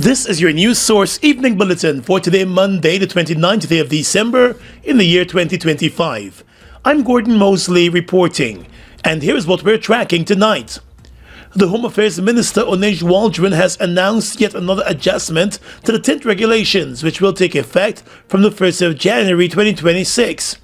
This is your news source evening bulletin for today, Monday, the 29th day of December in the year 2025. I'm Gordon Mosley reporting, and here's what we're tracking tonight. The Home Affairs Minister Onej Waldron has announced yet another adjustment to the Tint regulations, which will take effect from the 1st of January 2026.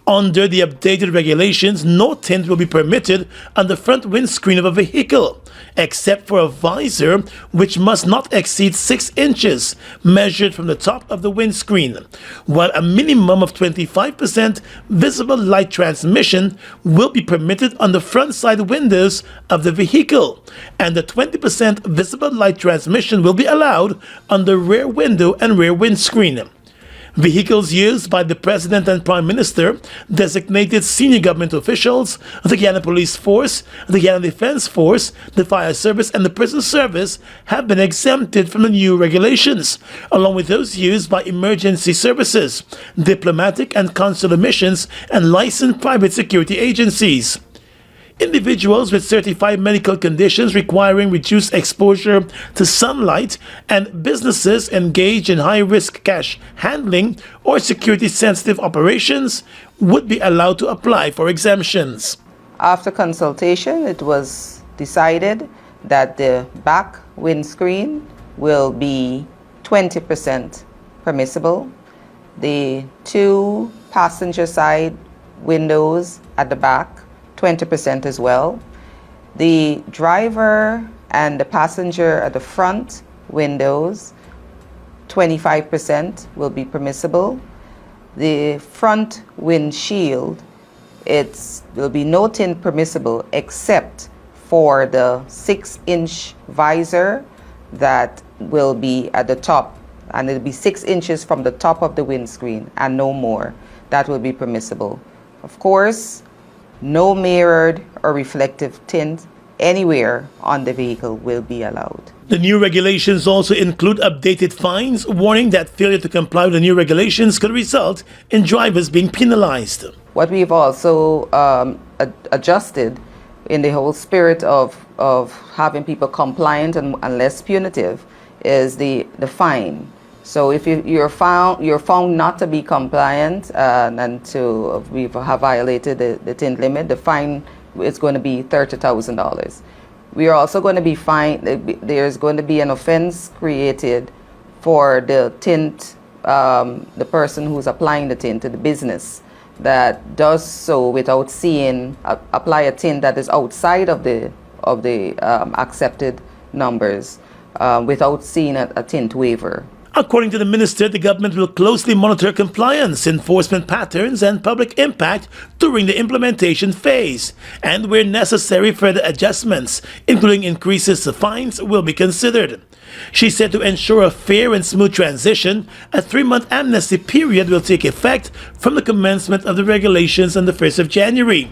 Under the updated regulations, no tint will be permitted on the front windscreen of a vehicle, except for a visor which must not exceed 6 inches, measured from the top of the windscreen, while a minimum of 25% visible light transmission will be permitted on the front side windows of the vehicle, and a 20% visible light transmission will be allowed on the rear window and rear windscreen. Vehicles used by the President and Prime Minister, designated senior government officials, the Guyana Police Force, the Guyana Defense Force, the Fire Service, and the Prison Service have been exempted from the new regulations, along with those used by emergency services, diplomatic and consular missions, and licensed private security agencies. Individuals with certified medical conditions requiring reduced exposure to sunlight and businesses engaged in high-risk cash handling or security-sensitive operations would be allowed to apply for exemptions. After consultation, it was decided that the back windscreen will be 20% permissible. The 2 passenger side windows at the back, 20% as well. The driver and the passenger at the front windows, 25% will be permissible. The front windshield, will be no tint permissible except for the 6-inch visor that will be at the top, and it'll be 6 inches from the top of the windscreen and no more. That will be permissible. Of course, no mirrored or reflective tint anywhere on the vehicle will be allowed. The new regulations also include updated fines, warning that failure to comply with the new regulations could result in drivers being penalized. What we've also adjusted in the whole spirit of having people compliant and less punitive is the fine. So if you're found not to be compliant and to have violated the tint limit, the fine is going to be $30,000. We are also going to be fined. There's going to be an offense created for the tint, the person who's applying the tint to the business that does so without apply a tint that is outside of the accepted numbers without seeing a tint waiver. According to the minister, the government will closely monitor compliance, enforcement patterns, and public impact during the implementation phase, and where necessary, further adjustments, including increases to fines, will be considered. She said to ensure a fair and smooth transition, a 3-month amnesty period will take effect from the commencement of the regulations on the 1st of January.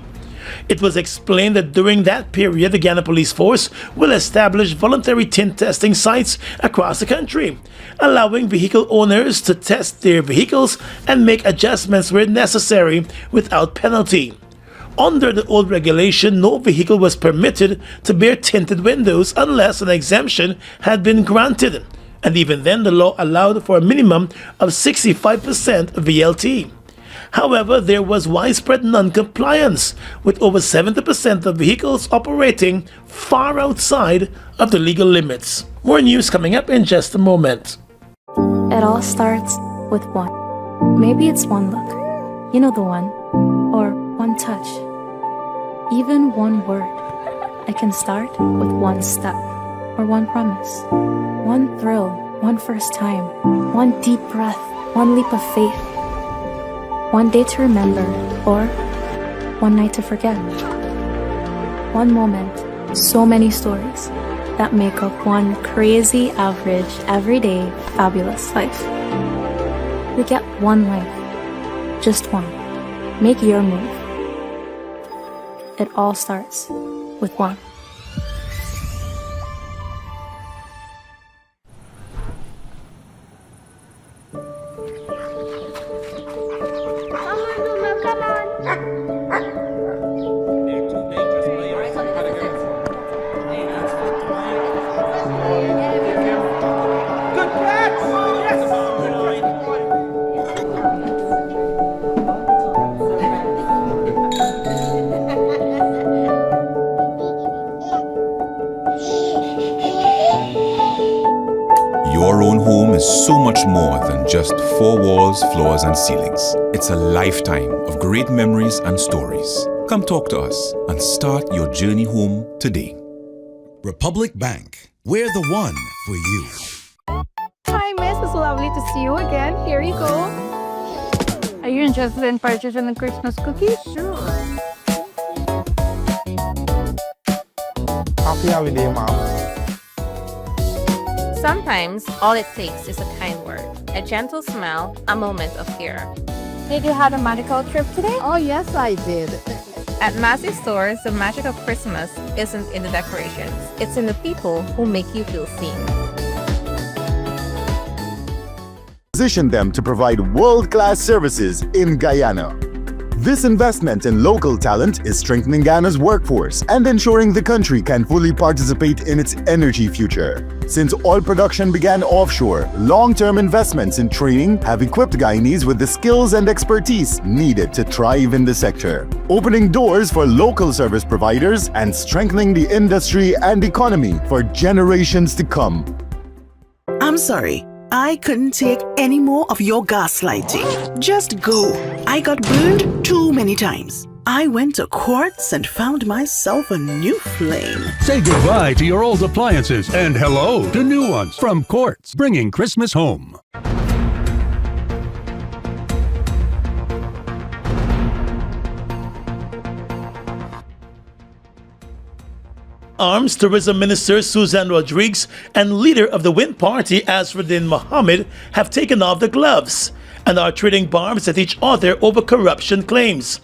It was explained that during that period, the Guyana Police Force will establish voluntary tint testing sites across the country, allowing vehicle owners to test their vehicles and make adjustments where necessary without penalty. Under the old regulation, no vehicle was permitted to bear tinted windows unless an exemption had been granted, and even then the law allowed for a minimum of 65% VLT. However, there was widespread non-compliance, with over 70% of vehicles operating far outside of the legal limits. More news coming up in just a moment. It all starts with one. Maybe it's one look, you know the one, or one touch, even one word. It can start with one step, or one promise, one thrill, one first time, one deep breath, one leap of faith. One day to remember, or one night to forget. One moment, so many stories that make up one crazy, average, everyday, fabulous life. We get one life, just one. Make your move. It all starts with one. so much more than just four walls, floors, and ceilings. It's a lifetime of great memories and stories. Come talk to us and start your journey home today. Republic Bank, we're the one for you. Hi, miss. It's lovely to see you again. Here you go. Are you interested in purchasing the Christmas cookies? Sure. Happy holiday, Mom. Sometimes all it takes is a kind word, a gentle smile, a moment of care. Did you have a magical trip today? Oh, yes, I did. At Massey Stores, the magic of Christmas isn't in the decorations. It's in the people who make you feel seen. Position them to provide world-class services in Guyana. This investment in local talent is strengthening Ghana's workforce and ensuring the country can fully participate in its energy future. Since oil production began offshore, long-term investments in training have equipped Guyanese with the skills and expertise needed to thrive in the sector, opening doors for local service providers and strengthening the industry and economy for generations to come. I'm sorry. I couldn't take any more of your gaslighting. Just go. I got burned too many times. I went to Quartz and found myself a new flame. Say goodbye to your old appliances and hello to new ones from Quartz, bringing Christmas home. Arms Tourism Minister Susan Rodrigues and leader of the Wind Party Mohamed have taken off the gloves and are trading barbs at each other over corruption claims.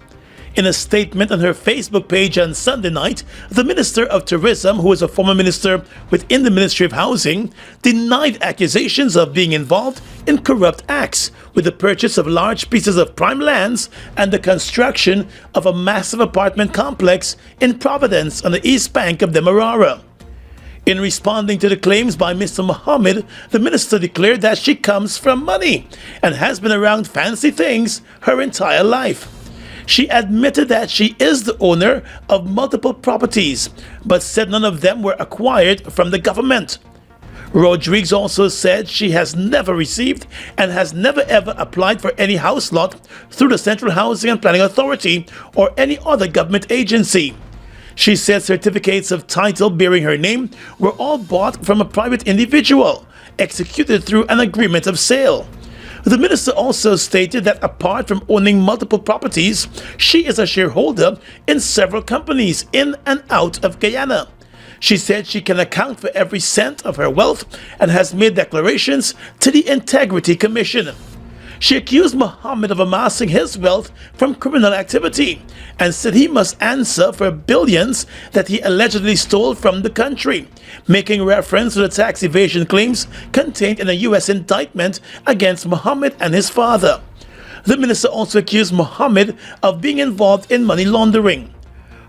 In a statement on her Facebook page on Sunday night, the Minister of Tourism, who is a former minister within the Ministry of Housing, denied accusations of being involved in corrupt acts with the purchase of large pieces of prime lands and the construction of a massive apartment complex in Providence on the east bank of the Aurora. In responding to the claims by Mr. Mohamed, the minister declared that she comes from money and has been around fancy things her entire life. She admitted that she is the owner of multiple properties, but said none of them were acquired from the government. Rodrigues also said she has never received and has never ever applied for any house lot through the Central Housing and Planning Authority or any other government agency. She said certificates of title bearing her name were all bought from a private individual, executed through an agreement of sale. The minister also stated that apart from owning multiple properties, she is a shareholder in several companies in and out of Guyana. She said she can account for every cent of her wealth and has made declarations to the Integrity Commission. She accused Mohamed of amassing his wealth from criminal activity and said he must answer for billions that he allegedly stole from the country, making reference to the tax evasion claims contained in a U.S. indictment against Mohamed and his father. The minister also accused Mohamed of being involved in money laundering.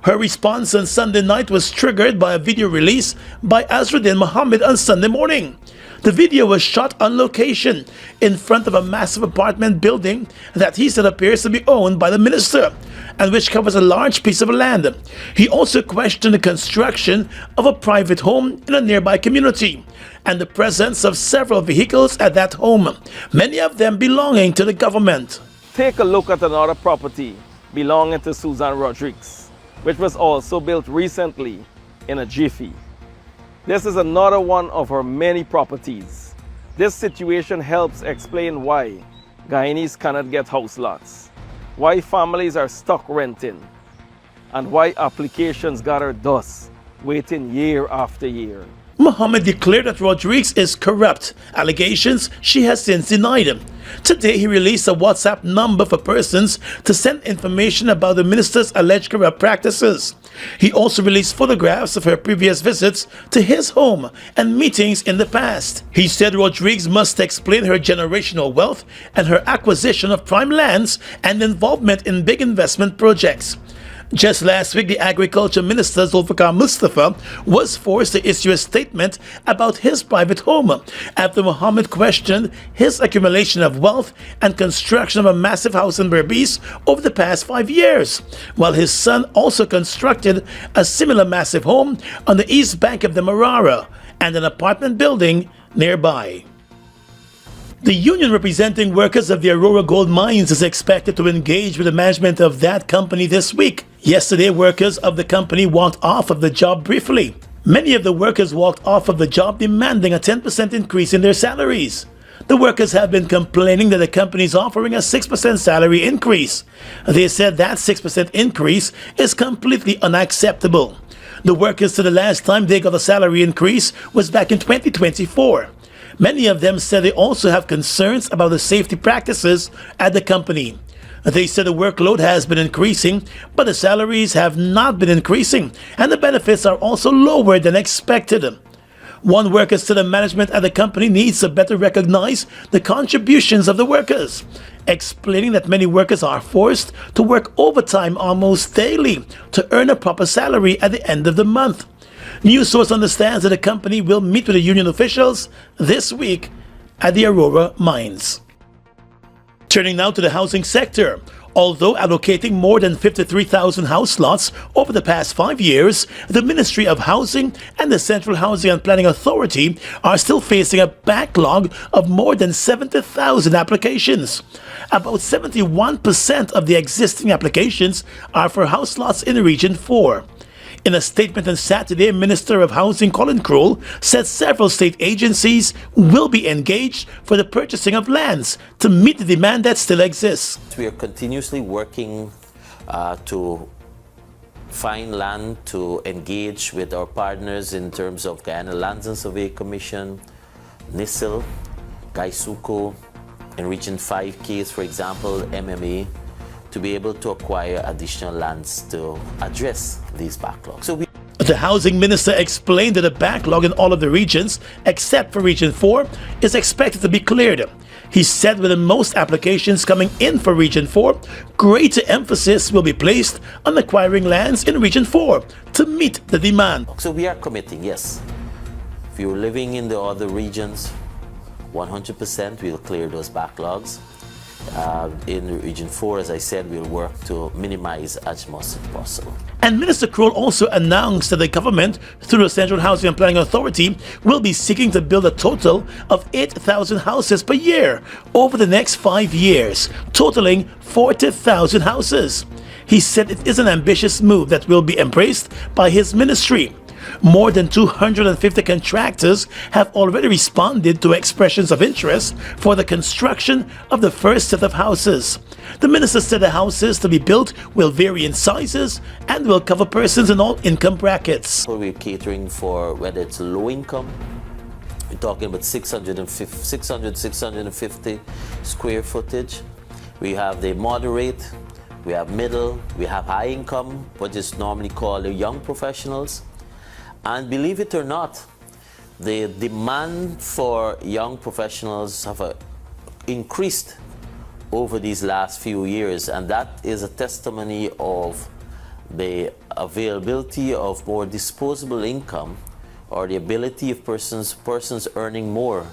Her response on Sunday night was triggered by a video release by Mohamed on Sunday morning. The video was shot on location in front of a massive apartment building that he said appears to be owned by the minister and which covers a large piece of land. He also questioned the construction of a private home in a nearby community and the presence of several vehicles at that home, many of them belonging to the government. Take a look at another property belonging to Susan Rodrigues, which was also built recently in a jiffy. This is another one of her many properties. This situation helps explain why Guyanese cannot get house lots, why families are stuck renting, and why applications gather dust, waiting year after year. Mohamed declared that Rodrigues is corrupt, allegations she has since denied. Today he released a WhatsApp number for persons to send information about the minister's alleged corrupt practices. He also released photographs of her previous visits to his home and meetings in the past. He said Rodrigues must explain her generational wealth and her acquisition of prime lands and involvement in big investment projects. Just last week, the Agriculture Minister Zulfikar Mustafa was forced to issue a statement about his private home after Mohamed questioned his accumulation of wealth and construction of a massive house in Berbice over the past 5 years, while his son also constructed a similar massive home on the east bank of the Aurora and an apartment building nearby. The union representing workers of the Aurora gold mines is expected to engage with the management of that company this week. Yesterday, workers of the company walked off of the job briefly. Many of the workers walked off of the job demanding a 10% increase in their salaries. The workers have been complaining that the company is offering a 6% salary increase. They said that 6% increase is completely unacceptable. The workers said the last time they got a salary increase was back in 2024. Many of them said they also have concerns about the safety practices at the company. They said the workload has been increasing, but the salaries have not been increasing, and the benefits are also lower than expected. One worker said the management at the company needs to better recognize the contributions of the workers, explaining that many workers are forced to work overtime almost daily to earn a proper salary at the end of the month. News source understands that the company will meet with the union officials this week at the Aurora mines. Turning now to the housing sector. Although allocating more than 53,000 house lots over the past 5 years, the Ministry of Housing and the Central Housing and Planning Authority are still facing a backlog of more than 70,000 applications. About 71% of the existing applications are for house lots in Region 4. In a statement on Saturday, Minister of Housing Colin Crowell said several state agencies will be engaged for the purchasing of lands to meet the demand that still exists. We are continuously working to find land to engage with our partners in terms of Guyana Lands and Survey Commission, NISIL, Gaisuco, in Region 5 case, for example, MMA, to be able to acquire additional lands to address these backlogs. The housing minister explained that the backlog in all of the regions, except for Region 4, is expected to be cleared. He said with the most applications coming in for Region 4, greater emphasis will be placed on acquiring lands in Region 4 to meet the demand. So we are committing, yes. If you're living in the other regions, 100% we'll clear those backlogs. In Region 4, as I said, we'll work to minimize as much as possible. And Minister Crowell also announced that the government, through the Central Housing and Planning Authority, will be seeking to build a total of 8,000 houses per year over the next 5 years, totaling 40,000 houses. He said it is an ambitious move that will be embraced by his ministry. More than 250 contractors have already responded to expressions of interest for the construction of the first set of houses. The minister said the houses to be built will vary in sizes and will cover persons in all income brackets. We're catering for whether it's low income, we're talking about 650 square footage. We have the moderate, we have middle, we have high income, what is normally called the young professionals. And believe it or not, the demand for young professionals have increased over these last few years, and that is a testimony of the availability of more disposable income, or the ability of persons earning more.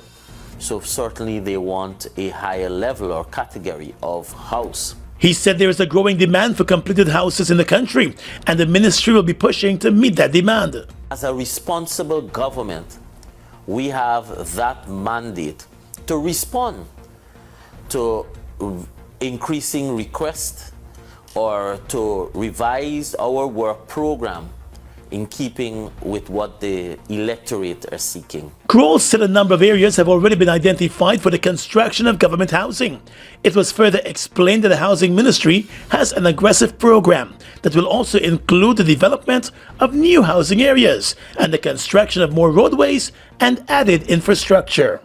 So certainly they want a higher level or category of house. He said there is a growing demand for completed houses in the country, and the ministry will be pushing to meet that demand. As a responsible government, we have that mandate to respond to increasing requests or to revise our work program in keeping with what the electorate are seeking. Crowell said a number of areas have already been identified for the construction of government housing. It was further explained that the Housing Ministry has an aggressive program that will also include the development of new housing areas and the construction of more roadways and added infrastructure.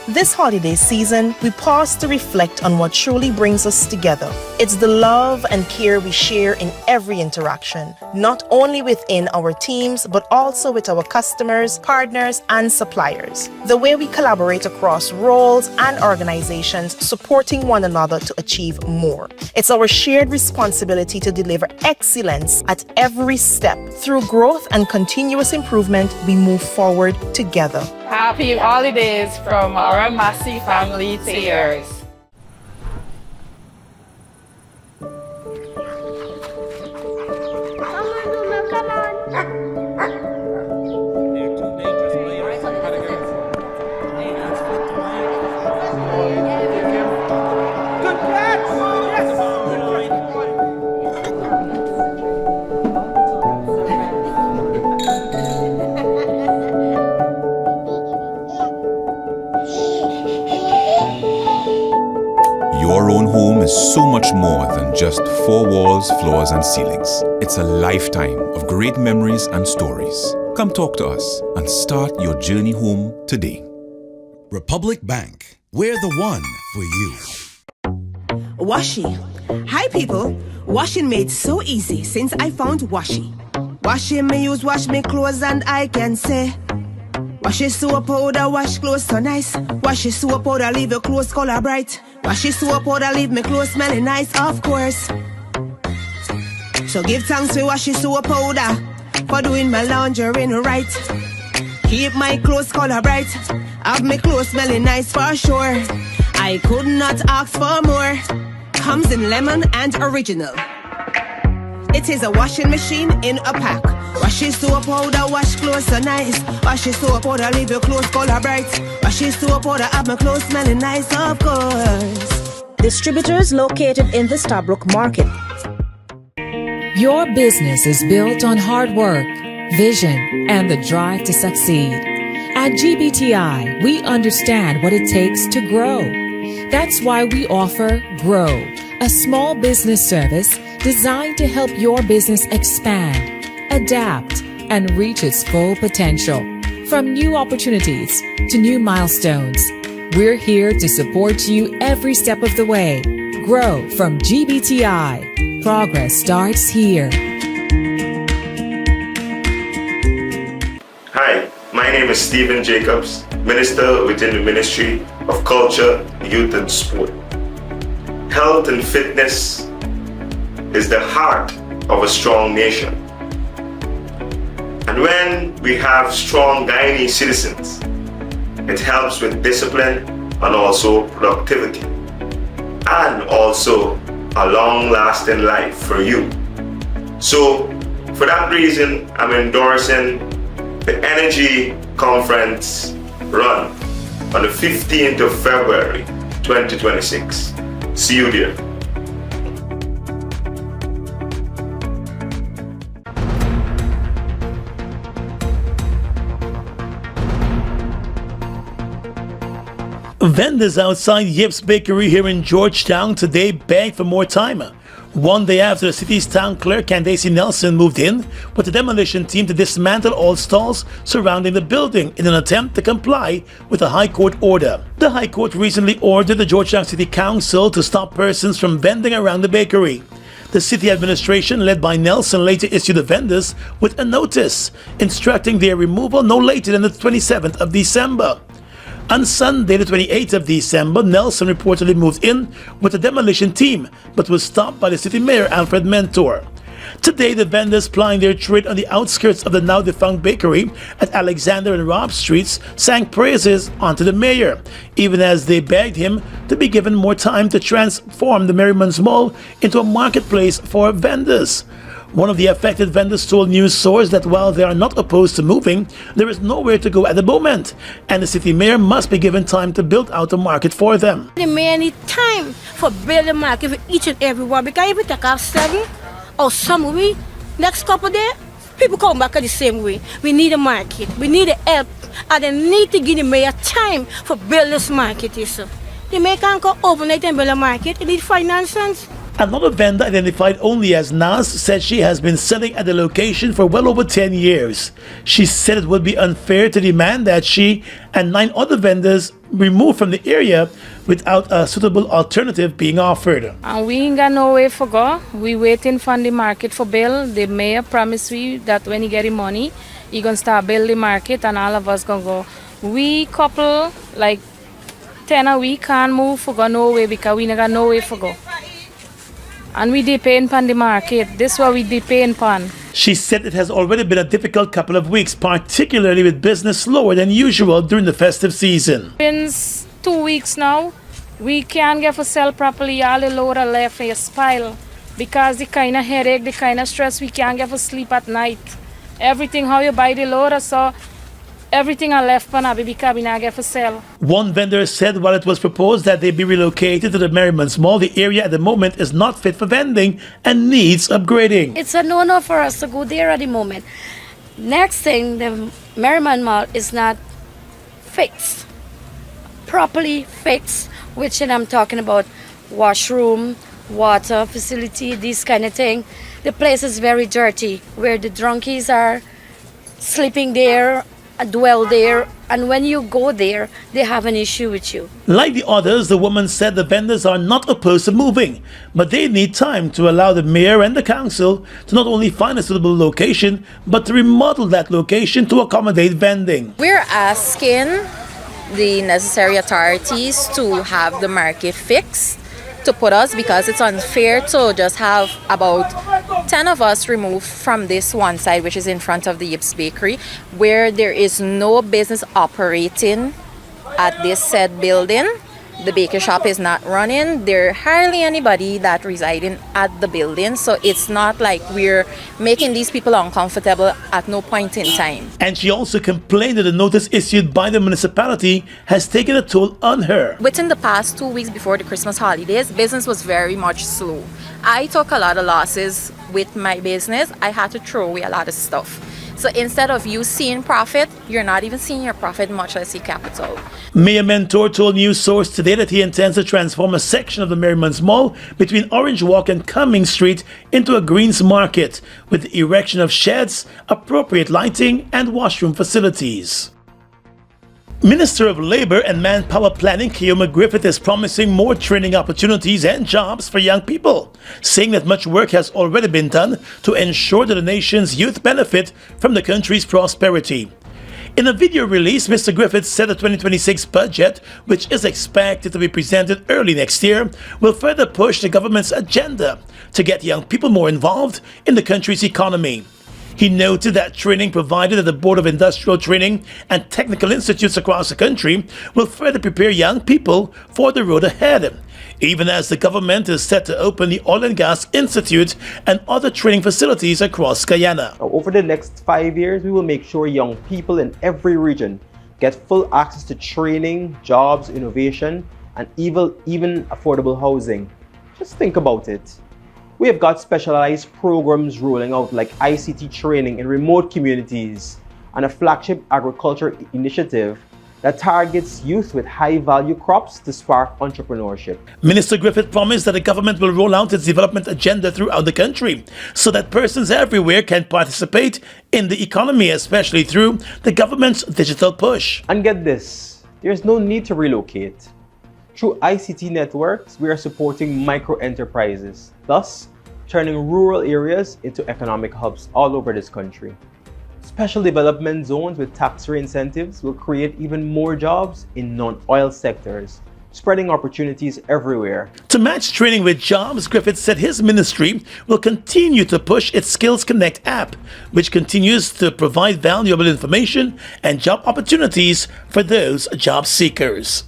This holiday season, we pause to reflect on what truly brings us together. It's the love and care we share in every interaction, not only within our teams, but also with our customers, partners, and suppliers. The way we collaborate across roles and organizations, supporting one another to achieve more. It's our shared responsibility to deliver excellence at every step. Through growth and continuous improvement, we move forward together. Happy holidays from our Massey family to yours. much more than just four walls, floors, and ceilings. It's a lifetime of great memories and stories. Come talk to us and start your journey home today. Republic Bank, we're the one for you. Washi. Hi people. Washing made so easy since I found Washi. Washing me use wash me clothes and I can say Washi soap powder wash clothes so nice. Washi soap powder leave your clothes color bright. Washi soap powder leave me clothes smelling nice, of course. So give thanks to Washi soap powder for doing my laundry right. Keep my clothes color bright. Have my clothes smelling nice for sure. I could not ask for more. Comes in lemon and original. It is a washing machine in a pack. Washi soap powder wash clothes so nice. Washi soap powder leave your clothes color bright. Washi soap powder have my clothes smelling nice, of course. Distributors located in the Stabrook Market. Your business is built on hard work, vision, and the drive to succeed. At GBTI, we understand what it takes to grow. That's why we offer Grow, a small business service designed to help your business expand, adapt, and reach its full potential. From new opportunities to new milestones, we're here to support you every step of the way. Grow from GBTI. Progress starts here. Hi, my name is Stephen Jacobs, Minister within the Ministry of Culture, Youth and Sport. Health and fitness is the heart of a strong nation. And when we have strong Guyanese citizens, it helps with discipline and also productivity, and also a long-lasting life for you. So, for that reason, I'm endorsing the Energy Conference run on the 15th of February 2026. See you there. Vendors outside Yip's Bakery here in Georgetown today begged for more time. One day after the city's town clerk Candace Nelson moved in with a demolition team to dismantle all stalls surrounding the building in an attempt to comply with a High Court order. The High Court recently ordered the Georgetown City Council to stop persons from vending around the bakery. The city administration, led by Nelson, later issued the vendors with a notice instructing their removal no later than the 27th of December. On Sunday, the 28th of December, Nelson reportedly moved in with a demolition team, but was stopped by the city mayor, Alfred Mentor. Today, the vendors plying their trade on the outskirts of the now-defunct bakery at Alexander and Robb Streets sang praises onto the mayor, even as they begged him to be given more time to transform the Merriman's Mall into a marketplace for vendors. One of the affected vendors told news source that while they are not opposed to moving, there is nowhere to go at the moment, and the city mayor must be given time to build out a market for them. The mayor need time for building a market for each and every one, because if we take off 7 or some way, next couple of days, people come back the same way. We need a market, we need help, and they need to give the mayor time for build this market. The mayor can't go overnight and build a market, it needs finances. Another vendor, identified only as Nas, said she has been selling at the location for well over 10 years. She said it would be unfair to demand that she and 9 other vendors removed from the area without a suitable alternative being offered. And we ain't got no way for go. We waiting for the market for bill. The mayor promised we that when he get the money, he gonna start build the market and all of us gonna go. We couple like 10 a week can't move for go no way because we ain't got no way for go. And we depend on the market. This is what we depend on. She said it has already been a difficult couple of weeks, particularly with business slower than usual during the festive season. Since 2 weeks now, we can't get for sell properly. All the load are left in a pile because the kind of headache, the kind of stress, we can't get for sleep at night. Everything how you buy the loader, so everything are left because we not get for sale. One vendor said while it was proposed that they be relocated to the Merriman's Mall, the area at the moment is not fit for vending and needs upgrading. It's a no-no for us to go there at the moment. Next thing, the Merriman Mall is not fixed, properly fixed, which I'm talking about washroom, water facility, this kind of thing. The place is very dirty, where the drunkies are sleeping there, dwell there, and when you go there, they have an issue with you. Like the others, the woman said the vendors are not opposed to moving, but they need time to allow the mayor and the council to not only find a suitable location, but to remodel that location to accommodate vending. We're asking the necessary authorities to have the market fixed to put us, because it's unfair to just have about 10 of us removed from this one side, which is in front of the Yips Bakery, where there is no business operating at this said building. The baker shop is not running. There hardly anybody that residing at the building, so it's not like we're making these people uncomfortable at no point in time. And she also complained that the notice issued by the municipality has taken a toll on her. Within the past 2 weeks before the Christmas holidays, business was very much slow. I took a lot of losses with my business. I had to throw away a lot of stuff. So instead of you seeing profit, you're not even seeing your profit, much less your capital. Mayor Mentor told News Source today that he intends to transform a section of the Merriman's Mall between Orange Walk and Cumming Street into a greens market with the erection of sheds, appropriate lighting, and washroom facilities. Minister of Labour and Manpower Planning Keoma Griffith is promising more training opportunities and jobs for young people, saying that much work has already been done to ensure that the nation's youth benefit from the country's prosperity. In a video release, Mr. Griffith said the 2026 budget, which is expected to be presented early next year, will further push the government's agenda to get young people more involved in the country's economy. He noted that training provided at the Board of Industrial Training and Technical Institutes across the country will further prepare young people for the road ahead, even as the government is set to open the Oil and Gas Institute and other training facilities across Guyana. Over the next 5 years, we will make sure young people in every region get full access to training, jobs, innovation, and even affordable housing. Just think about it. We have got specialized programs rolling out like ICT training in remote communities and a flagship agriculture initiative that targets youth with high-value crops to spark entrepreneurship. Minister Griffith promised that the government will roll out its development agenda throughout the country so that persons everywhere can participate in the economy, especially through the government's digital push. And get this, there's no need to relocate. Through ICT networks, we are supporting micro-enterprises, thus turning rural areas into economic hubs all over this country. Special development zones with tax-free incentives will create even more jobs in non-oil sectors, spreading opportunities everywhere. To match training with jobs, Griffith said his ministry will continue to push its Skills Connect app, which continues to provide valuable information and job opportunities for those job seekers.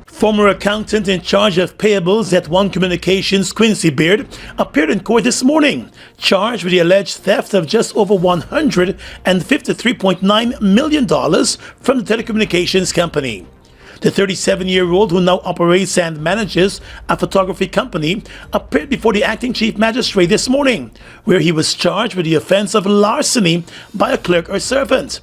Former accountant in charge of payables at One Communications, Quincy Beard, appeared in court this morning, charged with the alleged theft of just over $153.9 million from the telecommunications company. The 37-year-old, who now operates and manages a photography company, appeared before the acting chief magistrate this morning, where he was charged with the offense of larceny by a clerk or servant.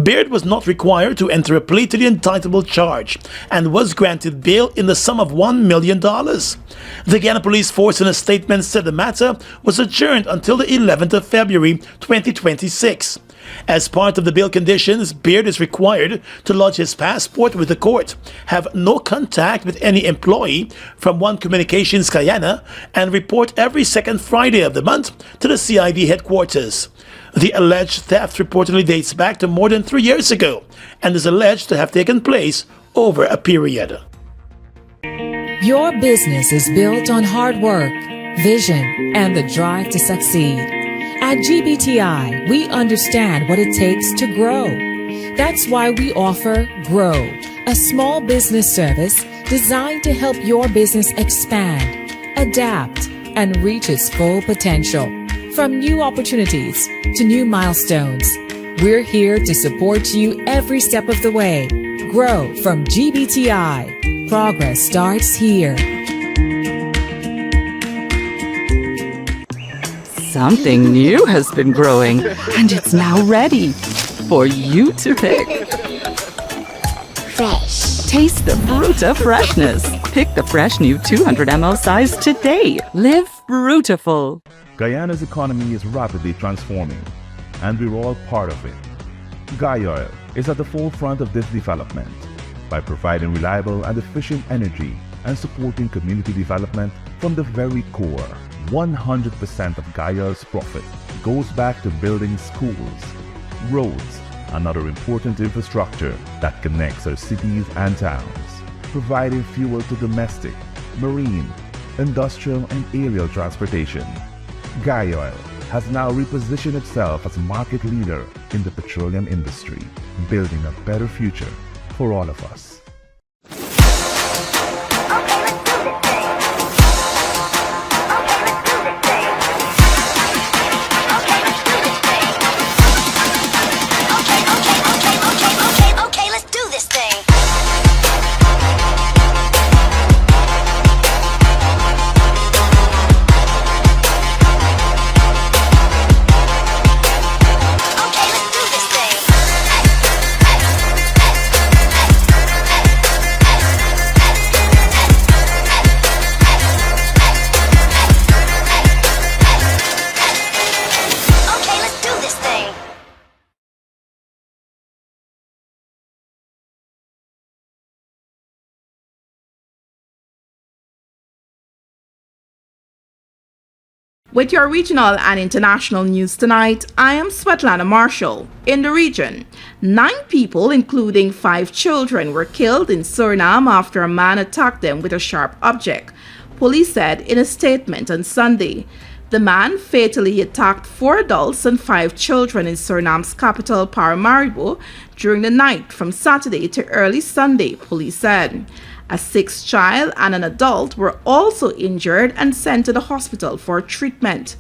Beard was not required to enter a plea to the indictable charge and was granted bail in the sum of $1 million. The Guyana Police Force in a statement said the matter was adjourned until the 11th of February 2026. As part of the bail conditions, Beard is required to lodge his passport with the court, have no contact with any employee from One Communications Guyana, and report every second Friday of the month to the CID headquarters. The alleged theft reportedly dates back to more than 3 years ago and is alleged to have taken place over a period. Your business is built on hard work, vision, and the drive to succeed. At GBTI, we understand what it takes to grow. That's why we offer Grow, a small business service designed to help your business expand, adapt, and reach its full potential. From new opportunities to new milestones, we're here to support you every step of the way. Grow from GBTI. Progress starts here. Something new has been growing, and it's now ready for you to pick. Fresh. Taste the fruit of freshness. Pick the fresh new 200 ml size today. Live Fruitiful. Guyana's economy is rapidly transforming, and we're all part of it. Oil is at the forefront of this development by providing reliable and efficient energy and supporting community development from the very core. 100% of Oil's profit goes back to building schools, roads, and other important infrastructure that connects our cities and towns, providing fuel to domestic, marine, industrial, and aerial transportation. Oil has now repositioned itself as market leader in the petroleum industry, building a better future for all of us. With your regional and international news tonight, I am Svetlana Marshall. In the region, 9 people, including 5 children, were killed in Suriname after a man attacked them with a sharp object, police said in a statement on Sunday. The man fatally attacked 4 adults and 5 children in Suriname's capital, Paramaribo, during the night from Saturday to early Sunday, police said. A 6th child and an adult were also injured and sent to the hospital for treatment.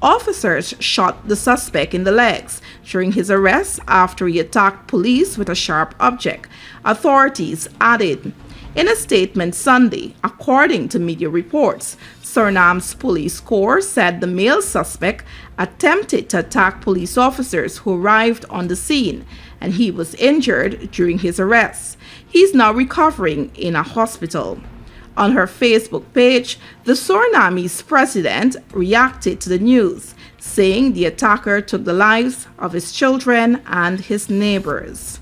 Officers shot the suspect in the legs during his arrest after he attacked police with a sharp object, authorities added. In a statement Sunday, according to media reports, Suriname's police corps said the male suspect attempted to attack police officers who arrived on the scene, and he was injured during his arrest. He's now recovering in a hospital. On her Facebook page, the Surinamese president reacted to the news, saying the attacker took the lives of his children and his neighbors.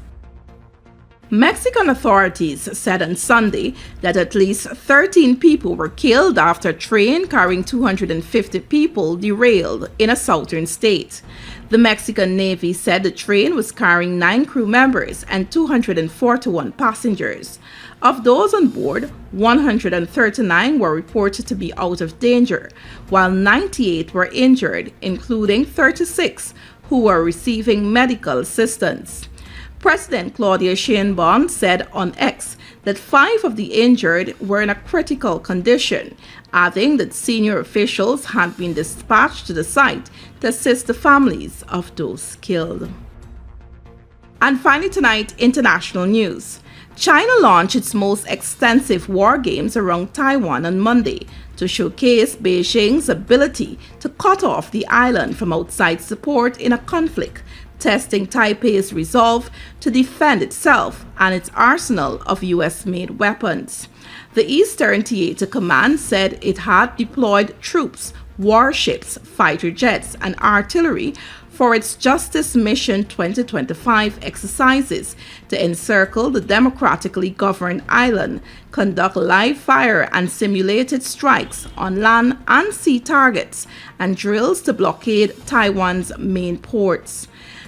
Mexican authorities said on Sunday that at least 13 people were killed after a train carrying 250 people derailed in a southern state. The Mexican Navy said the train was carrying 9 crew members and 241 passengers. Of those on board, 139 were reported to be out of danger, while 98 were injured, including 36 who were receiving medical assistance. President Claudia Sheinbaum said on X that 5 of the injured were in a critical condition, adding that senior officials had been dispatched to the site to assist the families of those killed. And finally tonight, international news. China launched its most extensive war games around Taiwan on Monday to showcase Beijing's ability to cut off the island from outside support in a conflict, testing Taipei's resolve to defend itself and its arsenal of US-made weapons. The Eastern Theater Command said it had deployed troops, warships, fighter jets, and artillery for its Justice Mission 2025 exercises to encircle the democratically governed island, conduct live fire and simulated strikes on land and sea targets, and drills to blockade Taiwan's main ports.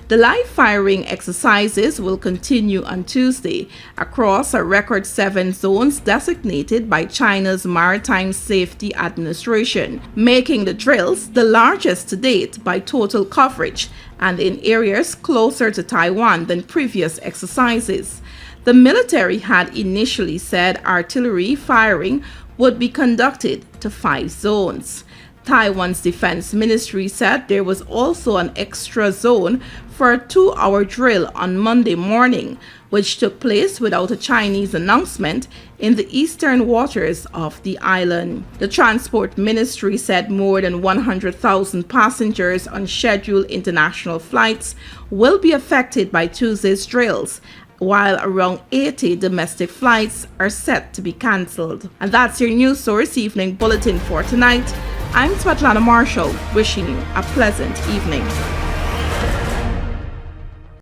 The live firing exercises will continue on Tuesday across a record 7 zones designated by China's Maritime Safety Administration, making the drills the largest to date by total coverage and in areas closer to Taiwan than previous exercises. The military had initially said artillery firing would be conducted to 5 zones. Taiwan's defense ministry said there was also an extra zone for a 2-hour drill on Monday morning, which took place without a Chinese announcement in the eastern waters of the island. The transport ministry said more than 100,000 passengers on scheduled international flights will be affected by Tuesday's drills, while around 80 domestic flights are set to be cancelled. And that's your News Source Evening Bulletin for tonight. I'm Svetlana Marshall, wishing you a pleasant evening.